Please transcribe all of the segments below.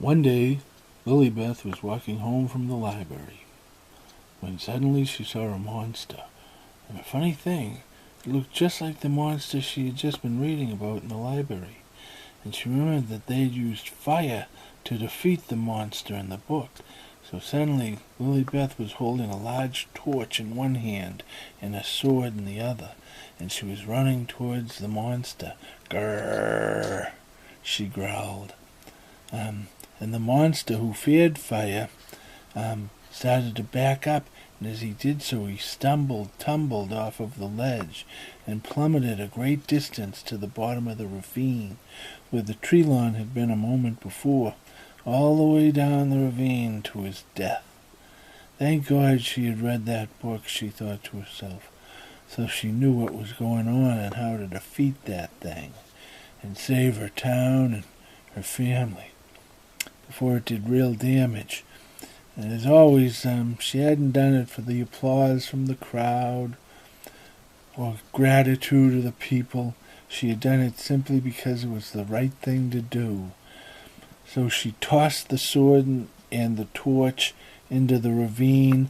One day, Lily Beth was walking home from the library when suddenly she saw a monster. And a funny thing, it looked just like the monster she had just been reading about in the library. And she remembered that they had used fire to defeat the monster in the book. So suddenly, Lily Beth was holding a large torch in one hand and a sword in the other, and she was running towards the monster. Grrr, she growled. And the monster, who feared fire, started to back up, and as he did so, he tumbled off of the ledge, and plummeted a great distance to the bottom of the ravine, where the tree lawn had been a moment before, all the way down the ravine to his death. Thank God she had read that book, she thought to herself, so she knew what was going on and how to defeat that thing, and save her town and her family before it did real damage. And as always, she hadn't done it for the applause from the crowd or gratitude of the people. She had done it simply because it was the right thing to do. So she tossed the sword and the torch into the ravine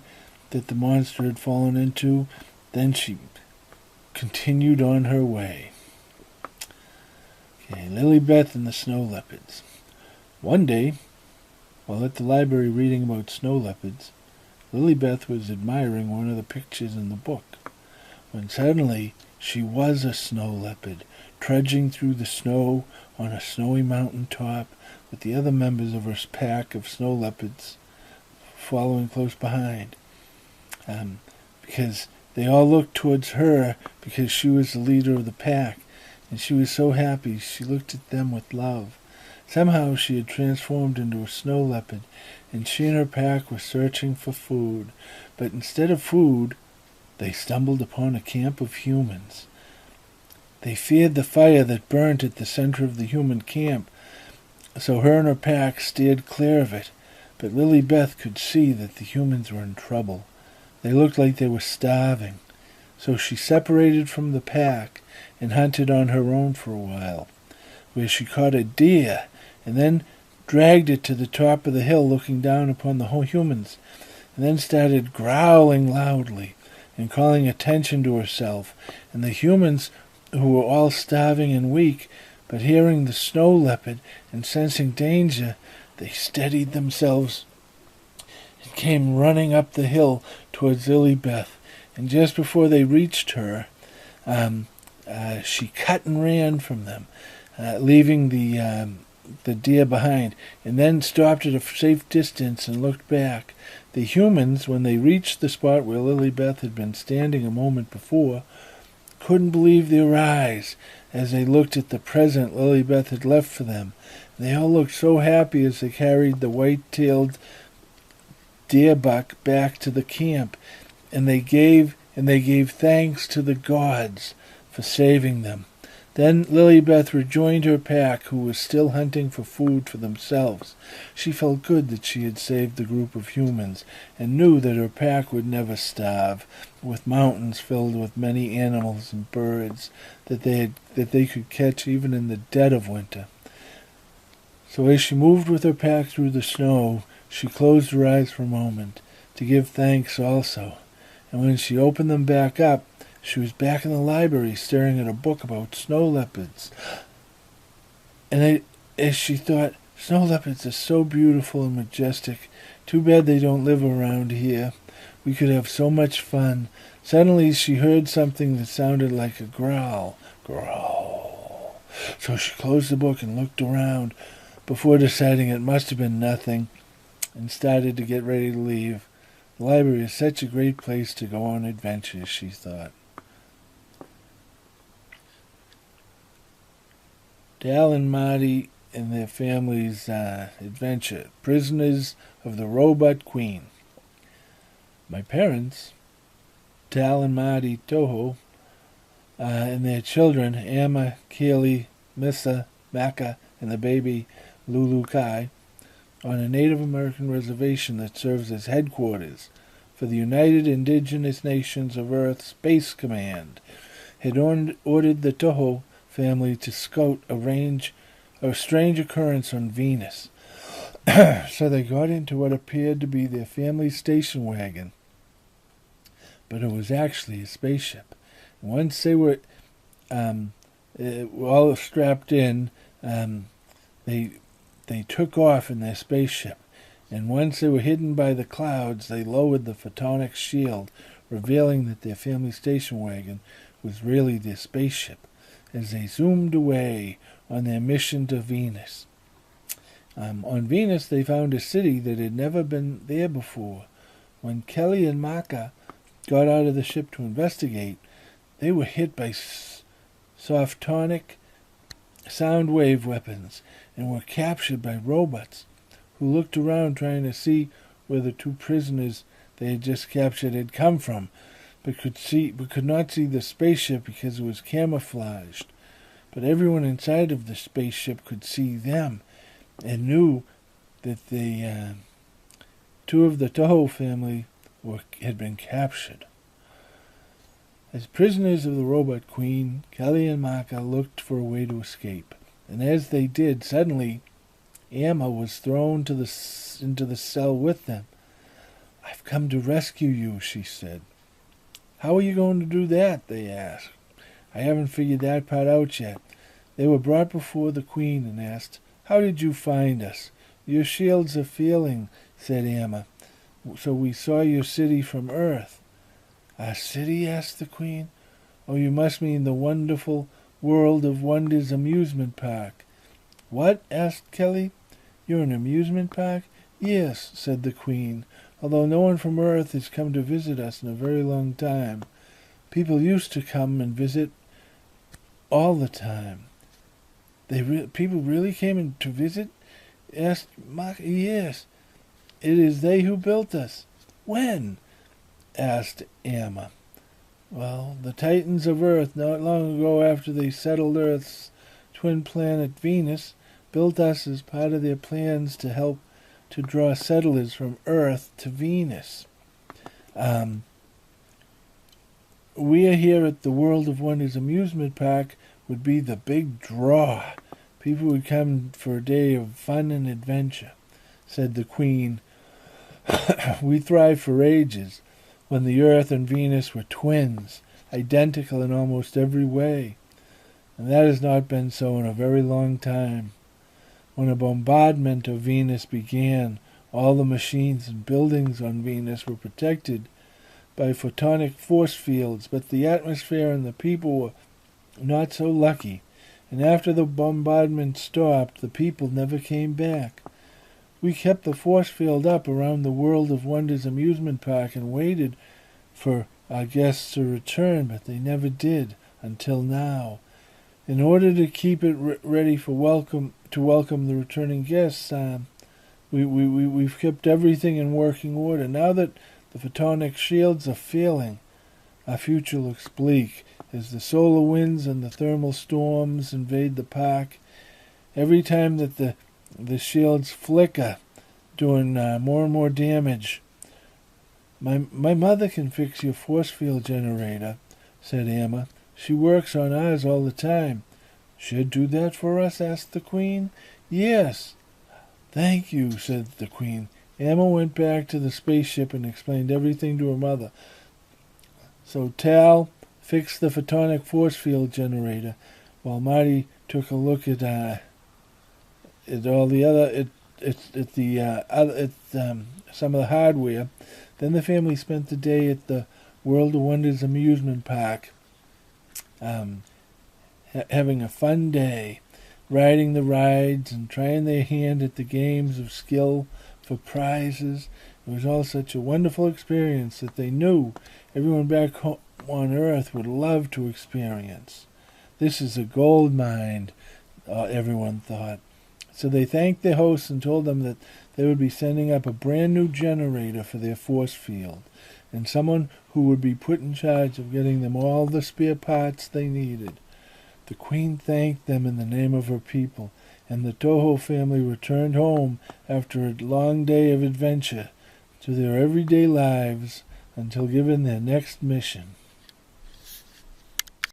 that the monster had fallen into. Then she continued on her way. Okay, Lily Beth and the Snow Leopards. One day, while at the library reading about snow leopards, Lily Beth was admiring one of the pictures in the book, when suddenly she was a snow leopard, trudging through the snow on a snowy mountain top with the other members of her pack of snow leopards following close behind. Because they all looked towards her because she was the leader of the pack, and she was so happy she looked at them with love. Somehow she had transformed into a snow leopard, and she and her pack were searching for food. But instead of food, they stumbled upon a camp of humans. They feared the fire that burnt at the center of the human camp, so her and her pack steered clear of it. But Lily Beth could see that the humans were in trouble. They looked like they were starving. So she separated from the pack and hunted on her own for a while, where she caught a deer and then dragged it to the top of the hill looking down upon the whole humans, and then started growling loudly and calling attention to herself. And the humans, who were all starving and weak, but hearing the snow leopard and sensing danger, they steadied themselves and came running up the hill towards Lily Beth. And just before they reached her, she cut and ran from them, leaving the deer behind, and then stopped at a safe distance and looked back. The humans, when they reached the spot where Lily Beth had been standing a moment before, couldn't believe their eyes as they looked at the present Lily Beth had left for them. They all looked so happy as they carried the white-tailed deer buck back to the camp, and they gave thanks to the gods for saving them. Then Lily Beth rejoined her pack, who was still hunting for food for themselves. She felt good that she had saved the group of humans, and knew that her pack would never starve, with mountains filled with many animals and birds that they could catch even in the dead of winter. So as she moved with her pack through the snow, she closed her eyes for a moment, to give thanks also. And when she opened them back up, she was back in the library staring at a book about snow leopards. And as she thought, snow leopards are so beautiful and majestic. Too bad they don't live around here. We could have so much fun. Suddenly she heard something that sounded like a growl. Growl. So she closed the book and looked around before deciding it must have been nothing, and started to get ready to leave. The library is such a great place to go on adventures, she thought. Dal and Marty and their family's adventure. Prisoners of the Robot Queen. My parents, Dal and Marty Toho, and their children, Amma, Keely, Missa, Maka, and the baby Lulu Kai, on a Native American reservation that serves as headquarters for the United Indigenous Nations of Earth Space Command, had ordered the Toho family to scout a strange occurrence on Venus. So they got into what appeared to be their family station wagon, but it was actually a spaceship. Once they were all strapped in, they took off in their spaceship. And once they were hidden by the clouds, they lowered the photonic shield, revealing that their family station wagon was really their spaceship, as they zoomed away on their mission to Venus. On Venus, they found a city that had never been there before. When Kelly and Maka got out of the ship to investigate, they were hit by softonic sound wave weapons and were captured by robots, who looked around trying to see where the two prisoners they had just captured had come from, but could not see the spaceship because it was camouflaged. But everyone inside of the spaceship could see them, and knew that the two of the Toho family had been captured. As prisoners of the Robot Queen, Kelly and Maka looked for a way to escape, and as they did, suddenly Amma was thrown into the cell with them. "I've come to rescue you," she said. "How are you going to do that?" they asked. "I haven't figured that part out yet." They were brought before the Queen and asked, "How did you find us?" "Your shields are failing," said Amma. "So we saw your city from Earth." "Our city?" asked the Queen. "Oh, you must mean the wonderful World of Wonders amusement park." "What?" asked Kelly. "You're an amusement park?" "Yes," said the Queen, "although no one from Earth has come to visit us in a very long time. People used to come and visit all the time." People really came in to visit?" asked Maka. "Yes. It is they who built us." "When?" asked Amma. "Well, the Titans of Earth, not long ago after they settled Earth's twin planet Venus, built us as part of their plans to help to draw settlers from Earth to Venus. We are here at the World of Wonders amusement park would be the big draw. People would come for a day of fun and adventure," said the Queen. "We thrived for ages when the Earth and Venus were twins, identical in almost every way. And that has not been so in a very long time. When a bombardment of Venus began, all the machines and buildings on Venus were protected by photonic force fields, but the atmosphere and the people were not so lucky. And after the bombardment stopped, the people never came back. We kept the force field up around the World of Wonders amusement park and waited for our guests to return, but they never did until now. In order to keep it ready for welcome the returning guests, we've kept everything in working order. Now that the photonic shields are failing, our future looks bleak as the solar winds and the thermal storms invade the park. Every time that the shields flicker, doing more and more damage. My mother can fix your force field generator," said Amma. "She works on ours all the time." "She'd do that for us?" asked the Queen. "Yes." "Thank you," said the Queen. Amma went back to the spaceship and explained everything to her mother. So Tal fixed the photonic force field generator, while Marty took a look at all the other some of the hardware. Then the family spent the day at the World of Wonders amusement park, having a fun day, riding the rides and trying their hand at the games of skill for prizes. It was all such a wonderful experience that they knew everyone back home on Earth would love to experience. This is a gold mine, everyone thought. So they thanked their hosts and told them that they would be sending up a brand new generator for their force field, and someone who would be put in charge of getting them all the spare parts they needed. The Queen thanked them in the name of her people, and the Toho family returned home after a long day of adventure to their everyday lives until given their next mission.